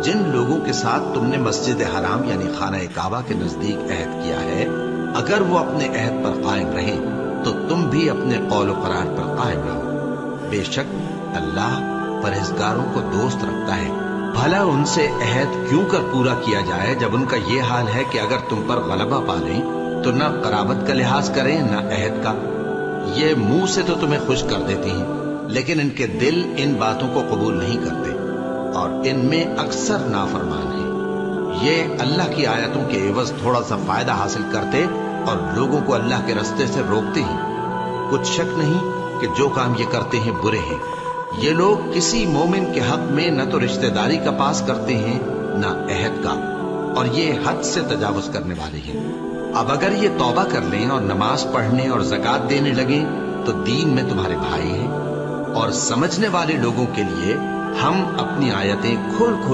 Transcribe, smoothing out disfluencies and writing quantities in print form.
جن لوگوں کے ساتھ تم نے مسجد حرام یعنی خانہ کعبہ کے نزدیک عہد کیا ہے، اگر وہ اپنے عہد پر قائم رہیں تو تم بھی اپنے قول و قرار پر قائم رہو۔ بے شک اللہ پرہیزگاروں کو دوست رکھتا ہے۔ بھلا ان سے عہد کیوں کر پورا کیا جائے جب ان کا یہ حال ہے کہ اگر تم پر غلبہ پا لیں تو نہ قرابت کا لحاظ کریں نہ عہد کا۔ یہ منہ سے تو تمہیں خوش کر دیتی ہیں لیکن ان کے دل ان باتوں کو قبول نہیں کرتے اور ان میں اکثر نافرمان ہیں۔ یہ اللہ کی آیتوں کے عوض تھوڑا سا فائدہ حاصل کرتے اور لوگوں کو اللہ کے رستے سے روکتے ہیں۔ کچھ شک نہیں کہ جو کام یہ کرتے ہیں برے ہیں۔ یہ لوگ کسی مومن کے حق میں نہ تو رشتہ داری کا پاس کرتے ہیں نہ عہد کا، اور یہ حد سے تجاوز کرنے والے ہیں۔ اب اگر یہ توبہ کر لیں اور نماز پڑھنے اور زکوٰۃ دینے لگیں تو دین میں تمہارے بھائی ہیں، اور سمجھنے والے لوگوں کے لیے ہم اپنی آیتیں کھول کھول